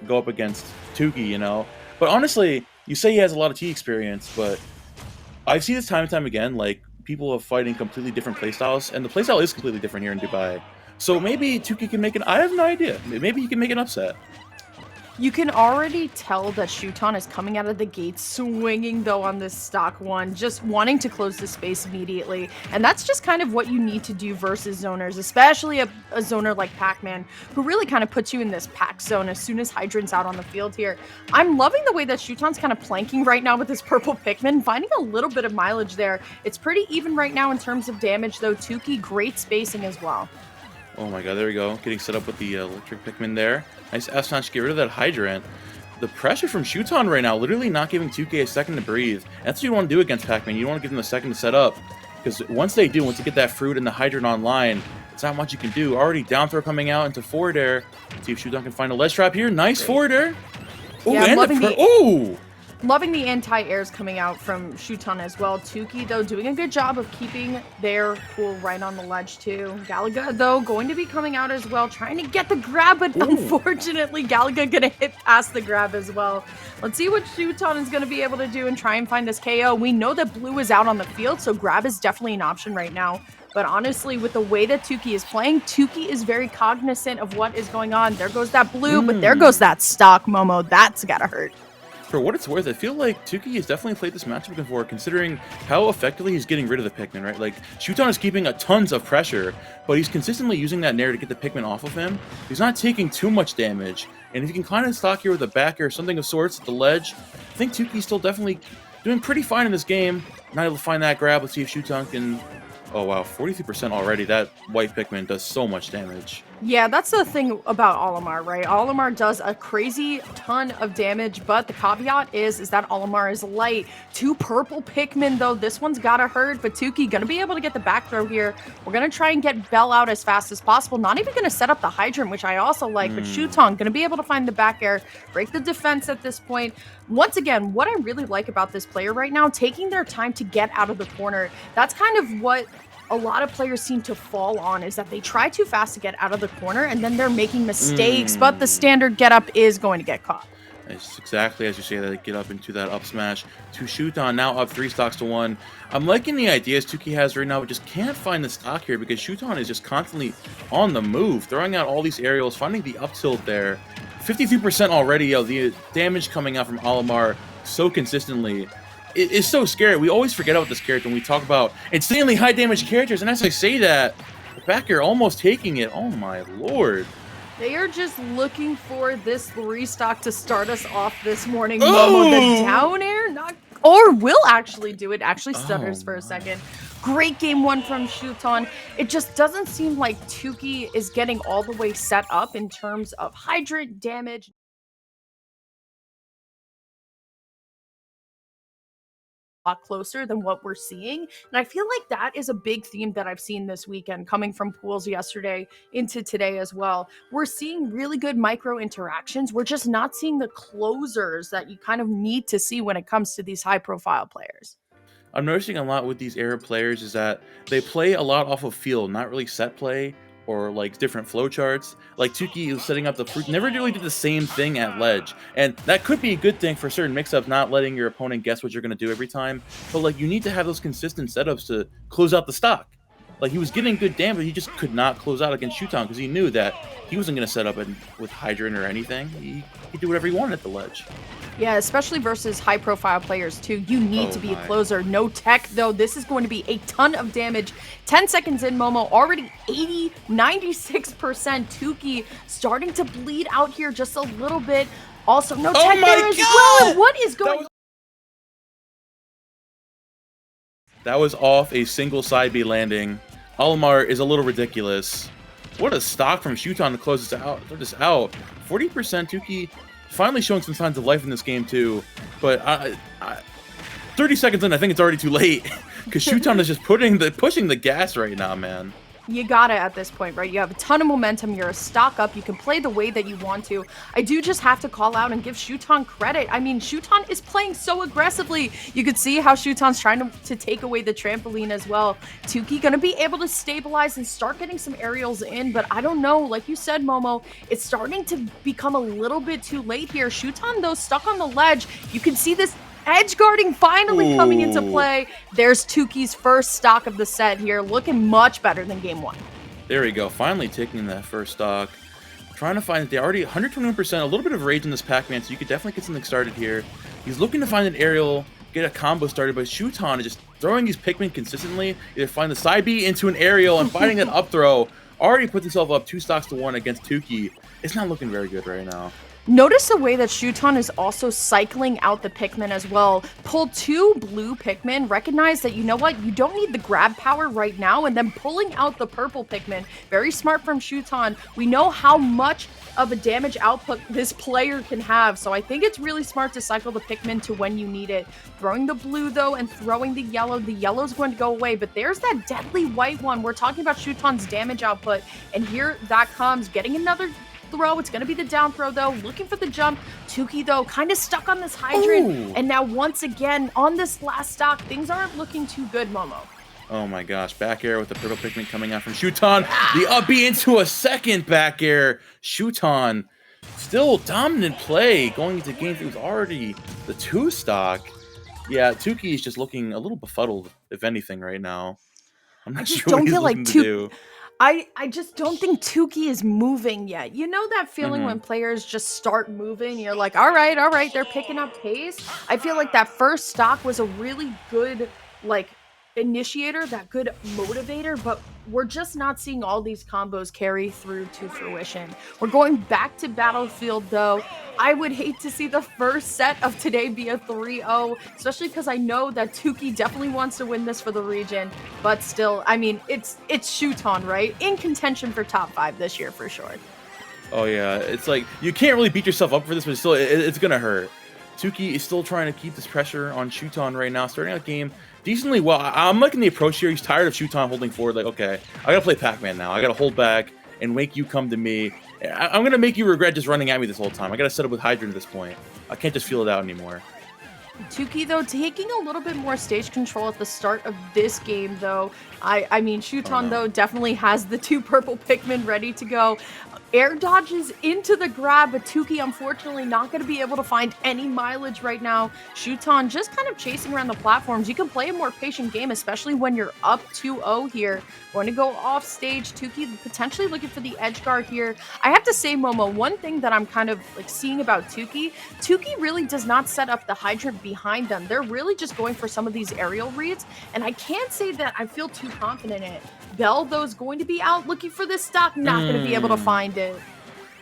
go up against Tooky, you know? But honestly, you say he has a lot of T experience, but I've seen this time and time again, like, people are fighting completely different playstyles, and the playstyle is completely different here in Dubai. So maybe Tooky can make an... I have no idea. Maybe he can make an upset. You can already tell that Shuton is coming out of the gate swinging, though, on this stock one, just wanting to close the space immediately. And that's just kind of what you need to do versus zoners, especially a zoner like Pac-Man, who really kind of puts you in this pack zone as soon as Hydrant's out on the field here. I'm loving the way that Shuton's kind of planking right now with his purple Pikmin, finding a little bit of mileage there. It's pretty even right now in terms of damage, though. Tooky, great spacing as well. Oh my god, there we go. Getting set up with the electric Pikmin there. Nice F-Smash to get rid of that Hydrant. The pressure from Shuton right now, literally not giving 2K a second to breathe. And that's what you want to do against Pac-Man. You don't want to give them a second to set up. Because once they get that fruit and the Hydrant online, it's not much you can do. Already down throw coming out into forward air. Let's see if Shuton can find a ledge trap here. Nice forward air. Ooh, yeah, ooh! Loving the anti-airs coming out from Shuton as well. Tooky, though, doing a good job of keeping their pool right on the ledge, too. Galaga, though, going to be coming out as well, trying to get the grab, but unfortunately, Galaga going to hit past the grab as well. Let's see what Shuton is going to be able to do and try and find this KO. We know that blue is out on the field, so grab is definitely an option right now. But honestly, with the way that Tooky is playing, Tooky is very cognizant of what is going on. There goes that blue, but there goes that stock, Momo. That's got to hurt. For what it's worth, I feel like Tooky has definitely played this matchup before, considering how effectively he's getting rid of the Pikmin, right? Like, Shuton is keeping a tons of pressure, but he's consistently using that Nair to get the Pikmin off of him. He's not taking too much damage, and if you can kind of stock here with a back air or something of sorts at the ledge, I think Tooky's still definitely doing pretty fine in this game. Not able to find that grab. Let's see if Shuton can... Oh wow, 43% already. That white Pikmin does so much damage. Yeah, that's the thing about Olimar, right? Olimar does a crazy ton of damage, but the caveat is that Olimar is light. 2 purple Pikmin, though. This one's gotta hurt, but Tooky gonna be able to get the back throw here. We're gonna try and get Bell out as fast as possible. Not even gonna set up the Hydrant, which I also like, but Shuton gonna be able to find the back air, break the defense at this point. Once again, what I really like about this player right now, taking their time to get out of the corner. That's kind of what a lot of players seem to fall on, is that they try too fast to get out of the corner and then they're making mistakes, but the standard get up is going to get caught. It's exactly as you say, that they get up into that up smash to Shuton, now up 3 stocks to 1. I'm liking the ideas Tooky has right now, but just can't find the stock here because Shuton is just constantly on the move, throwing out all these aerials, finding the up tilt there. 53% already, yo, the damage coming out from Olimar so consistently. It's so scary. We always forget about this character when we talk about insanely high damage characters, and as I say that, the back air almost taking it. Oh my lord. They are just looking for this 3 stock to start us off this morning. Momo, the down air, or will actually do it. Actually stutters for a second. Great game 1 from Shuton. It just doesn't seem like Tooky is getting all the way set up in terms of Hydrant damage. Lot closer than what we're seeing, and I feel like that is a big theme that I've seen this weekend, coming from pools yesterday into today as well. We're seeing really good micro interactions. We're just not seeing the closers that you kind of need to see when it comes to these high profile players. I'm noticing a lot with these Arab players is that they play a lot off of feel, not really set play or like different flowcharts. Like Tooky is setting up the fruit, never really did the same thing at ledge. And that could be a good thing for certain mix-ups, not letting your opponent guess what you're going to do every time. But like, you need to have those consistent setups to close out the stock. Like, he was getting good damage, but he just could not close out against Shuton because he knew that he wasn't going to set up with Hydrant or anything. He could do whatever he wanted at the ledge. Yeah, especially versus high-profile players, too. You need to be a closer. No tech, though. This is going to be a ton of damage. 10 seconds in, Momo, already 80, 96%. Tooky starting to bleed out here just a little bit. Also, no tech there as well. What is going on? That was off a single side B landing. Olimar is a little ridiculous. What a stock from Shuton to close this out. They're just out. 40% Tooky finally showing some signs of life in this game too. But 30 seconds in, I think it's already too late. Because Shuton is just pushing the gas right now, man. You got it at this point, right? You have a ton of momentum. You're a stock up. You can play the way that you want to. I do just have to call out and give Shuton credit. I mean, Shuton is playing so aggressively. You could see how Shuton's trying to take away the trampoline as well. Tooky gonna be able to stabilize and start getting some aerials in, but I don't know. Like you said, Momo, it's starting to become a little bit too late here. Shuton, though, stuck on the ledge. You can see this edge guarding finally coming into play. There's Tooky's first stock of the set here, looking much better than game one. There we go, finally taking that first stock. Trying to find, they already 121%, a little bit of rage in this Pac-Man, so you could definitely get something started here. He's looking to find an aerial, get a combo started, but Shuton is just throwing these Pikmin consistently, either find the side B into an aerial and finding that up throw. Already puts himself up 2 stocks to 1 against Tooky. It's not looking very good right now. Notice the way that Shuton is also cycling out the Pikmin as well. Pull 2 blue Pikmin, recognize that, you know what, you don't need the grab power right now, and then pulling out the purple Pikmin. Very smart from Shuton. We know how much of a damage output this player can have, so I think it's really smart to cycle the Pikmin to when you need it. Throwing the blue, though, and throwing the yellow's going to go away, but there's that deadly white one. We're talking about Shuton's damage output, and here that comes, getting another throw. It's going to be the down throw, though. Looking for the jump. Tooky, though, kind of stuck on this hydrant. Ooh. And now, once again, on this last stock, things aren't looking too good, Momo. Oh my gosh. Back air with the purple Pikmin coming out from Shuton. The up B into a second back air. Shuton still dominant play. Going into game 3 was already the 2 stock. Yeah, Tooky is just looking a little befuddled, if anything, right now. I'm not sure what he's looking to do. I just don't think Tooky is moving yet. You know that feeling when players just start moving? You're like, all right, they're picking up pace. I feel like that first stock was a really good, like, initiator, that good motivator, but we're just not seeing all these combos carry through to fruition. We're going back to Battlefield, though. I would hate to see the first set of today be a 3-0, especially because I know that Tooky definitely wants to win this for the region, but still, I mean, it's Shuton, right? In contention for top 5 this year for sure. Oh yeah, it's like, you can't really beat yourself up for this, but still, it's gonna hurt. Tooky is still trying to keep this pressure on Shuton right now, starting out the game decently well. I'm liking the approach here. He's tired of Shuton holding forward, like, okay, I gotta play Pac-Man now. I gotta hold back and make you come to me. I'm gonna make you regret just running at me this whole time. I gotta set up with Hydrant at this point. I can't just feel it out anymore. Tooky, though, taking a little bit more stage control at the start of this game, though. I mean, Shuton, though, definitely has the 2 purple Pikmin ready to go. Air dodges into the grab, but Tooky, unfortunately, not going to be able to find any mileage right now. Shuton just kind of chasing around the platforms. You can play a more patient game, especially when you're up 2-0 here. Going to go off stage. Tooky potentially looking for the edge guard here. I have to say, Momo, one thing that I'm kind of like seeing about Tooky really does not set up the hydrant behind them. They're really just going for some of these aerial reads, and I can't say that I feel too confident in it. Bell, though, is going to be out looking for this stock, not going to be able to find it.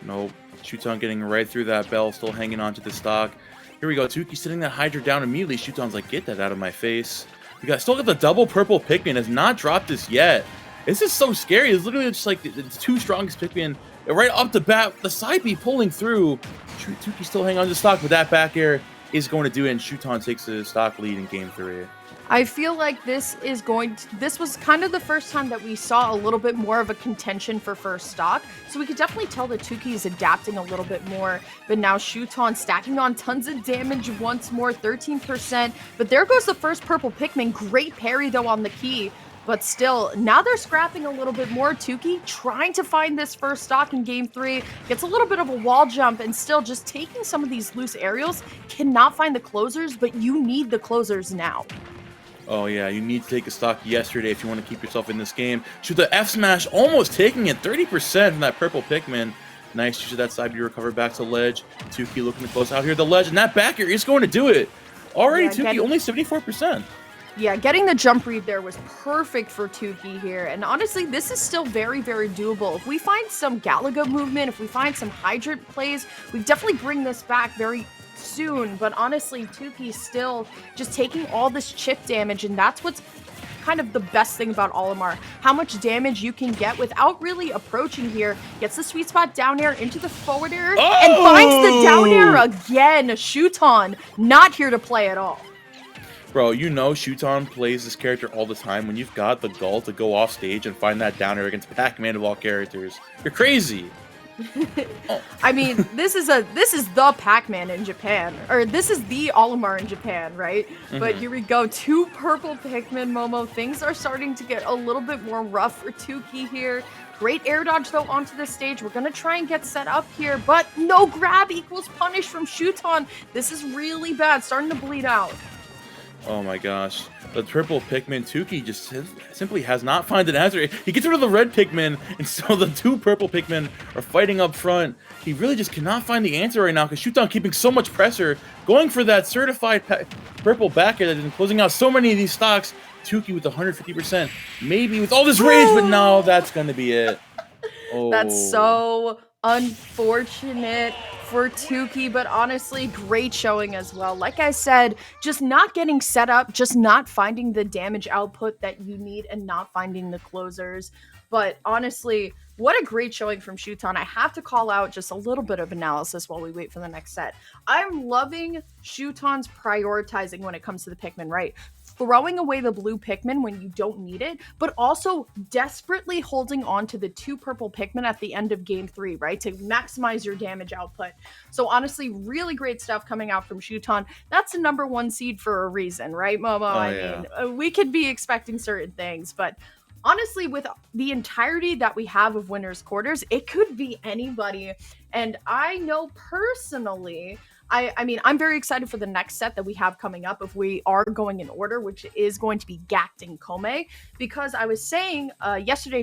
Nope. Shuton getting right through that. Bell still hanging on to the stock. Here we go. Tooky sitting that Hydra down immediately. Shuton's like, get that out of my face. We still got the double purple Pikmin. Has not dropped this yet. This is so scary. It's literally just like the 2 strongest Pikmin right up the bat. The side B pulling through. Tooky still hanging on to the stock, but that back air is going to do it, and Shuton takes the stock lead in game 3. I feel like this was kind of the first time that we saw a little bit more of a contention for first stock, so we could definitely tell that Tooky is adapting a little bit more, but now Shuton stacking on tons of damage once more, 13%, but there goes the first purple Pikmin. Great parry, though, on the key, but still, now they're scrapping a little bit more. Tooky trying to find this first stock in game 3, gets a little bit of a wall jump, and still just taking some of these loose aerials. Cannot find the closers, but you need the closers now. Oh yeah, you need to take a stock yesterday if you want to keep yourself in this game. Shoot the F smash, almost taking it, 30% from that purple Pikmin. Nice use of that side B recover back to ledge. Tooky looking to close out here the ledge, and that back air is going to do it. Already Tooky only 74%. Yeah, getting the jump read there was perfect for Tooky here. And honestly, this is still very, very doable. If we find some Galaga movement, if we find some Hydrant plays, we definitely bring this back very soon. But honestly, Tooky's still just taking all this chip damage, and that's what's kind of the best thing about Olimar. How much damage you can get without really approaching here. Gets the sweet spot down air into the forward air, and finds the down air again. Shuton not here to play at all. Bro, you know Shuton plays this character all the time when you've got the gall to go off stage and find that down air against Pac-Man of all characters. You're crazy. I mean, this is the Pac-Man in Japan, or this is the Olimar in Japan, right? But here we go, 2 purple Pikmin, Momo. Things are starting to get a little bit more rough for Tooky here. Great air dodge, though, onto the stage. We're going to try and get set up here, but no grab equals punish from Shuton. This is really bad, starting to bleed out. Oh my gosh. The purple Pikmin Tooky just simply has not found an answer. He gets rid of the red Pikmin, and so the 2 purple Pikmin are fighting up front. He really just cannot find the answer right now because Shuton keeping so much pressure, going for that certified purple back air that is closing out so many of these stocks. Tooky with 150%, maybe with all this rage, but no, that's going to be it. Oh. That's so unfortunate for Tooky, but honestly, great showing as well. Like I said, just not getting set up, just not finding the damage output that you need and not finding the closers. But honestly, what a great showing from Shuton. I have to call out just a little bit of analysis while we wait for the next set. I'm loving Shuton's prioritizing when it comes to the Pikmin, right? Throwing away the blue Pikmin when you don't need it, but also desperately holding on to the 2 purple Pikmin at the end of game 3, right? To maximize your damage output. So honestly, really great stuff coming out from Shuton. That's the #1 seed for a reason, right, Momo? I mean, we could be expecting certain things, but honestly, with the entirety that we have of winners quarters, it could be anybody. And I know personally, I mean, I'm very excited for the next set that we have coming up if we are going in order, which is going to be Gact and Kome, because I was saying yesterday